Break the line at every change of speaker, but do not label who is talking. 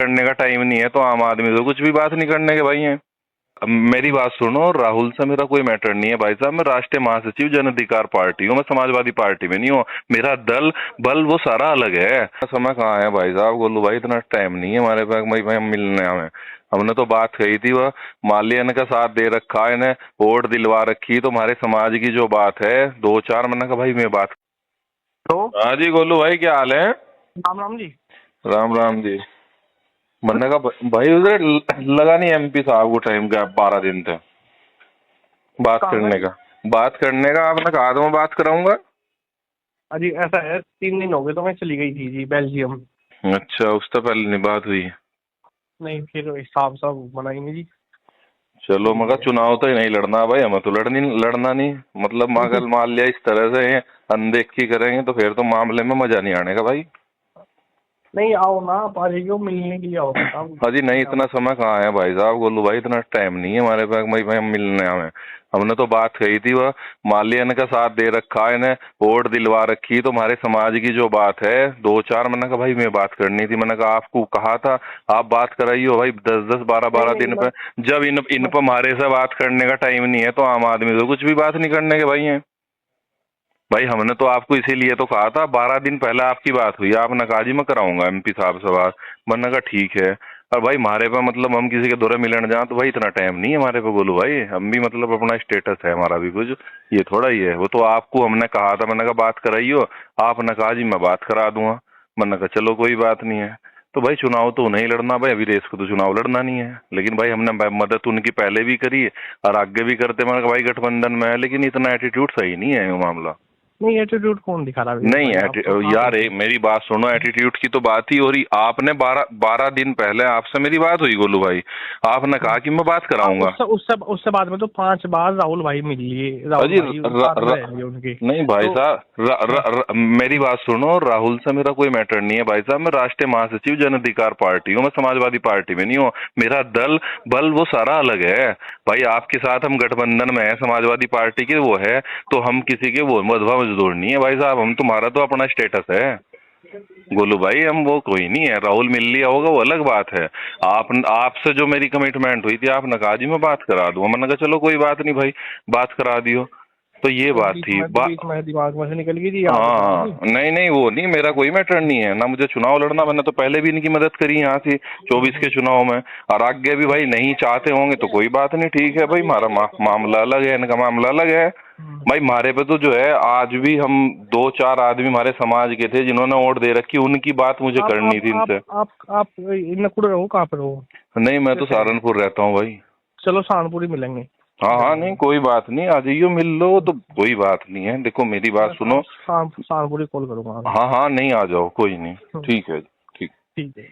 करने का टाइम नहीं है, तो आम आदमी तो कुछ भी बात नहीं करने के भाई हैं। अब मेरी बात सुनो, राहुल से मेरा कोई मैटर नहीं है भाई साहब। मैं राष्ट्रीय महासचिव जन अधिकार पार्टी हूँ, मैं समाजवादी पार्टी में नहीं हूँ। मेरा दल बल वो सारा अलग है। समय कहाँ है भाई साहब? गोलू भाई इतना टाइम नहीं है हमारे पास भाई हम मिलने हमें। हमने तो बात कही थी, वह माल्या ने का साथ दे रखा है, इन्हें वोट दिलवा रखी, तो हमारे समाज की जो बात है 2-4 महीने का भाई मैं बात।
तो
हाँ जी गोलू भाई, क्या हाल है?
राम राम जी।
राम राम जी। मैंने कहा भाई उधर लगा नहीं एमपी साहब को टाइम का 12 दिन थे बात
कहाँ
करने
गए?
का। बात करने का आपने कहा तो मैं बात कराऊंगा।
अजी ऐसा है, 3 दिन हो गए तो मैं चली गई थी जी बेल्जियम।
अच्छा, उससे पहले नहीं बात हुई?
नहीं, फिर हिसाब सब बनाई नहीं जी।
चलो, मगर
इसलिए
चुनाव तो ही नहीं लड़ना भाई, हमें तो लड़ना नहीं। मतलब मगर मान लिया इस तरह से अनदेखी करेंगे तो फिर तो मामले में मजा नहीं आने का भाई।
नहीं, आओ ना, आप आ जाइए, मिलने के लिए आओ साहब।
हाँ जी, नहीं इतना समय कहाँ है भाई साहब। गोलू भाई इतना टाइम नहीं है हमारे पास भाई हम मिलने हमें। हमने तो बात कही थी, वह माल्या ने का साथ दे रखा है, इन्हें वोट दिलवा रखी, तो हमारे समाज की जो बात है 2-4 महीने का भाई मैं बात करनी थी। मैंने कहा आपको कहा था आप बात कराइए भाई, 10-10
नहीं
12-12
नहीं,
दिन पे। जब इन पर हमारे से बात करने का टाइम नहीं है, तो आम आदमी तो कुछ भी बात नहीं करने के भाई हैं। भाई हमने तो आपको इसीलिए तो कहा था, 12 दिन पहले आपकी बात हुई, आपने कहा जी मैं कराऊंगा एमपी साहब से बात। मैंने कहा ठीक है। और भाई हमारे पे मतलब हम किसी के दौरे मिलने जाए तो भाई इतना टाइम नहीं है हमारे पे गोलू भाई। हम भी मतलब अपना स्टेटस है हमारा भी कुछ, ये थोड़ा ही है। वो तो आपको हमने कहा था, मैंने कहा बात कराइयो, आपने कहा जी मैं बात करा दूंगा। मैंने कहा चलो कोई बात नहीं है। तो भाई चुनाव तो नहीं लड़ना भाई, अभी रेस को तो चुनाव लड़ना नहीं है, लेकिन भाई हमने मदद उनकी पहले भी करी है और आगे भी करते। मैंने कहा भाई गठबंधन में है, लेकिन इतना एटीट्यूड सही नहीं है ये मामला।
नहीं, एटीट्यूड कौन दिखा रहा है
नहीं
भाई? आप तो आप
यार मेरी बात सुनो, एटीट्यूड की तो बात ही हो रही। आपने 12 दिन पहले आपसे मेरी बात हुई गोलू भाई, आपने कहा कि मैं बात कराऊंगा।
उससे उससे उससे बाद में तो 5 बार राहुल भाई मिल लिए, राहुल
अजी
भाई साथ में रह लिए उनके।
नहीं भाई
तो
साहब, मेरी बात सुनो, राहुल से मेरा कोई मैटर नहीं है भाई साहब। मैं राष्ट्रीय महासचिव जन अधिकार पार्टी हूँ, मैं समाजवादी पार्टी में नहीं हूँ। मेरा दल बल वो सारा अलग है भाई। आपके साथ हम गठबंधन में है, समाजवादी पार्टी के वो है, तो हम किसी के वो मधवा मजदूर नहीं है भाई साहब। हम तुम्हारा तो अपना स्टेटस है गोलू भाई, हम वो कोई नहीं है। राहुल मिल लिया होगा वो अलग बात है। आपसे जो मेरी कमिटमेंट हुई थी, आपने कहा जी मैं बात करा दूंगा। मैंने कहा चलो कोई बात नहीं भाई, बात करा दियो। तो ये बात थी
बीच में दिमाग में से निकल गई थी, याद नहीं
हाँ
थी।
नहीं नहीं, वो नहीं, मेरा कोई मैटर नहीं है ना मुझे चुनाव लड़ना। मैंने तो पहले भी इनकी मदद करी यहाँ से 24 के चुनाव में, और आगे भी भाई नहीं चाहते होंगे तो कोई बात नहीं, ठीक है भाई। हमारा मामला अलग है, इनका मामला अलग है भाई। हमारे पे तो जो है आज भी हम 2-4 आदमी हमारे समाज के थे जिन्होंने वोट दे रखी, उनकी बात मुझे करनी थी इनसे।
आप नकुड़ रहो, कहाँ पर हो?
नहीं मैं तो सहारनपुर रहता हूँ भाई।
चलो सहारनपुर ही मिलेंगे।
हाँ हाँ, नहीं कोई बात नहीं, आ जाइयो मिल लो, तो कोई बात नहीं है। देखो मेरी बात सुनो,
सहारनपुर ही कॉल करूंगा।
हाँ हाँ नहीं आ जाओ, कोई नहीं, ठीक है। ठीक।
ठीक है।